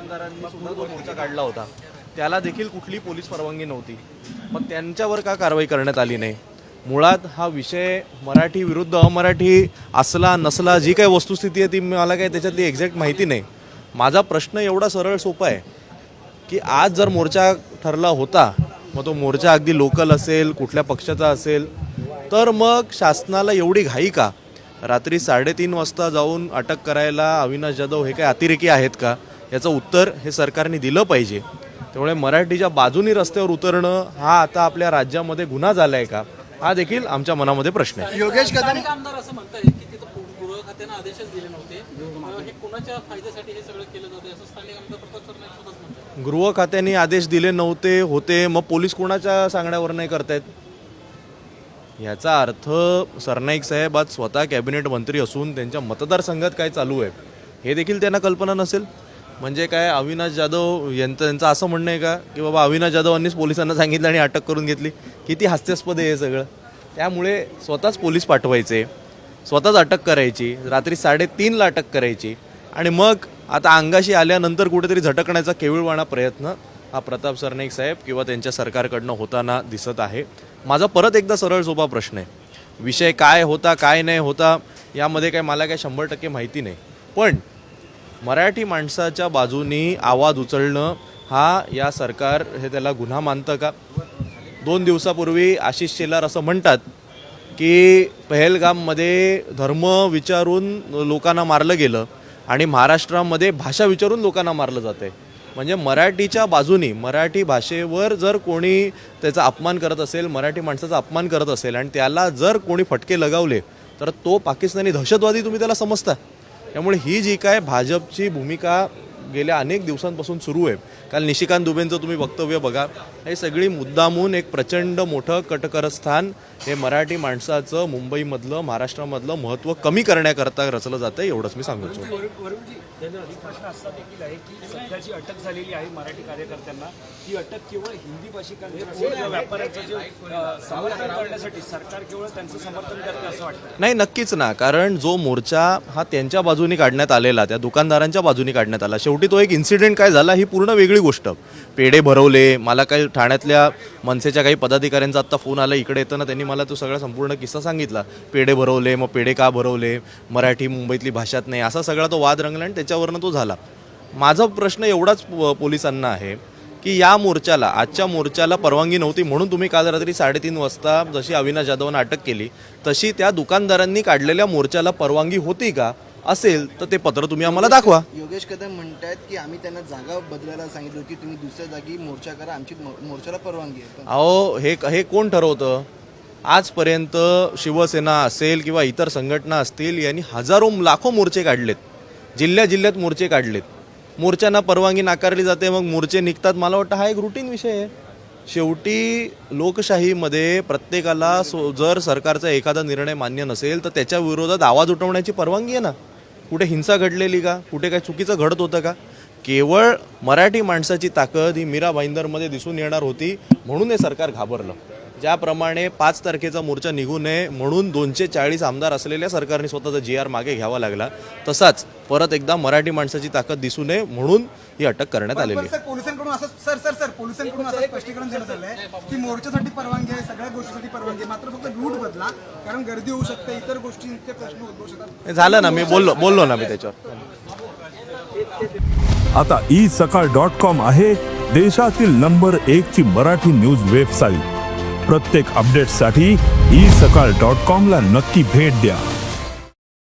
दुकानदारांनी सुद्धा जो मोर्चा काढला होता त्याला देखील कुठली पोलीस परवानगी नव्हती. मग त्यांच्यावर का कारवाई करण्यात आली नाही? मुळात हा विषय मराठी विरुद्ध अमराठी असला नसला, जी काही वस्तुस्थिती आहे ती मला काही त्याच्यातली एक्झॅक्ट माहिती नाही. माझा प्रश्न एवढा सरळ सोपा आहे की आज जर मोर्चा ठरला होता, मग तो मोर्चा अगदी लोकल असेल, कुठल्या पक्षाचा असेल, तर मग शासनाला एवढी घाई का? रात्री 3:30 वाजता जाऊन अटक करायला अविनाश जाधव हे काही अतिरेकी आहेत का? याचं उत्तर हे सरकारने दिलं पाहिजे. त्यामुळे मराठीच्या बाजूनी रस्त्यावर उतरणं हा आता आपल्या राज्यामध्ये गुन्हा झाला आहे का, हा देखील आमच्या मनामध्ये प्रश्न आहे. योगेश कदम आमदार असं म्हणतात की तिथं गृह खात्यानं आदेशच दिले नव्हते, हे कोणाच्या फायद्यासाठी हे सगळं केलं जातं असं स्थानिक आमदार प्रताप सरनाईक स्वतःच म्हणतात. गृह खात्याने आदेश दिले नव्हते होते, मग पोलीस कोणाच्या सांगण्यावर नाही करतायत? याचा अर्थ सरनाईक साहेब आज स्वतः कॅबिनेट मंत्री असून त्यांच्या मतदारसंघात काय चालू आहे हे देखील त्यांना कल्पना नसेल. म्हणजे काय अविनाश जाधव यांचं असं म्हणणं आहे का की बाबा अविनाश जाधवांनीच पोलिसांना सांगितलं आणि अटक करून घेतली? किती हास्यास्पद आहे हे सगळं. त्यामुळे स्वतःच पोलीस पाठवायचे, स्वतःच अटक करायची, रात्री 3:30ला अटक करायची आणि मग आता अंगाशी आल्यानंतर कुठेतरी झटकण्याचा केविळवाणा प्रयत्न हा प्रताप सरनाईक साहेब किंवा त्यांच्या सरकारकडनं होताना दिसत आहे. माझा परत एकदा सरळ सोपा प्रश्न आहे, विषय काय होता काय नाही होता यामध्ये काय मला काय 100% माहिती नाही, पण मराठी माणसाच्या बाजूनी आवाज उचलणं हा या सरकार हे त्याला गुन्हा मानतं का? 2 दिवसापूर्वी आशिष शेलार असं म्हणतात की पहलगाममध्ये धर्म विचारून लोकांना मारलं गेलं आणि महाराष्ट्रामध्ये भाषा विचारून लोकांना मारलं जातं आहे. म्हणजे मराठीच्या बाजूनी मराठी भाषेवर जर कोणी त्याचा अपमान करत असेल, मराठी माणसाचा अपमान करत असेल आणि त्याला जर कोणी फटके लगावले तर तो पाकिस्तानी दहशतवादी तुम्ही त्याला समजता. त्यामुळे ही जी काय भाजपची भूमिका गेल्या अनेक दिवसांपासून सुरू आहे, काल निशिकांत दुबेंचं तुम्ही वक्तव्य बघा, हे सगळी मुद्दामून एक प्रचंड मोठं कटकरस्थान हे मराठी माणसाचं मुंबईमधलं महाराष्ट्रामधलं महत्त्व कमी करण्याकरता रचलं जातं, एवढंच मी सांगू इच्छितो. त्यांचा अधिक प्रश्न असा देखील आहे की सध्याची अटक झालेली आहे मराठी कार्यकर्त्यांना, ही अटक केवळ हिंदी भाषिकांच्या व्यापाऱ्यांचं जे समर्थन करण्यासाठी सरकार केवळ त्यांचं समर्थन करते असं वाटतं? नाही, नक्कीच ना, कारण जो मोर्चा हा त्यांच्या बाजूनी काढण्यात आलेला, त्या दुकानदारांच्या बाजूनी काढण्यात आला. शेवटी तो एक इन्सिडेंट काय झाला ही पूर्ण वेगळी गोष्ट. पेढे भरवले, मला काही ठाण्यातल्या मनसेच्या काही पदाधिकाऱ्यांचा आत्ता फोन आला इकडे येताना, त्यांनी मला तो सगळा संपूर्ण किस्सा सांगितला. पेढे भरवले, मग पेढे का भरवले, मराठी मुंबईतली भाषात नाही, असा सगळा तो वाद रंगला आणि त्याच्यावरनं तो झाला. माझा प्रश्न एवढाच पोलिसांना आहे की या मोर्चाला, आजच्या मोर्चाला परवानगी नव्हती म्हणून तुम्ही काल रात्री 3:30 वाजता जशी अविनाश जाधवांना अटक केली तशी त्या दुकानदारांनी काढलेल्या मोर्चाला परवानगी होती का? असेल तर ते पत्र तुम्ही आम्हाला दाखवा. योगेश कदम म्हणतात की आम्ही त्यांना जागा बदलायला सांगितली होती, तुम्ही दुसऱ्या जागी मोर्चा करा, आमची मोर्चाला परवानगी आहे. अहो, हे कोण ठरवतं? आजपर्यंत शिवसेना असेल किंवा इतर संघटना असतील यांनी हजारो लाखो मोर्चे काढलेत, जिल्ह्यात मोर्चे काढलेत. मोर्चांना परवानगी नाकारली जाते, मग मोर्चे निघतात. मला वाटतं हा एक रुटीन विषय आहे. शेवटी लोकशाहीमध्ये प्रत्येकाला जर सरकारचा एखादा निर्णय मान्य नसेल तर त्याच्या विरोधात आवाज उठवण्याची परवानगी आहे ना. कुठे हिंसा घडलेली का? कुठे काही चुकीचं घडत होतं का? केवळ मराठी माणसाची ताकद ही मीरा भाईंदरमध्ये दिसून येणार होती म्हणून हे सरकार घाबरलं. ज्याप्रमाणे 5 तारखेचा मोर्चा निघू नये म्हणून 240 आमदार असलेल्या सरकारने स्वतःचा GR मागे घ्यावा लागला, तसाच परत एकदा मराठी माणसाची ताकद दिसू नये म्हणून ही अटक करण्यात आलेली आहे. पोलिसांकडून असं पोलिसांकडून असं स्पष्टीकरण देण्यात आलंय की मोर्चासाठी परवानगी आहे, सगळ्या गोष्टीसाठी परवानगी आहे, मात्र फक्त रूट बदला, कारण गर्दी होऊ शकते, इतर गोष्टींचे प्रश्न उद्भवू शकतात. झालं ना, मी बोललो ना मी त्याच्यावर. आता isakal.com आहे देशातील नंबर 1 ची मराठी न्यूज वेबसाईट. प्रत्येक अपडेटसाठी isakal.com ला नक्की भेट द्या.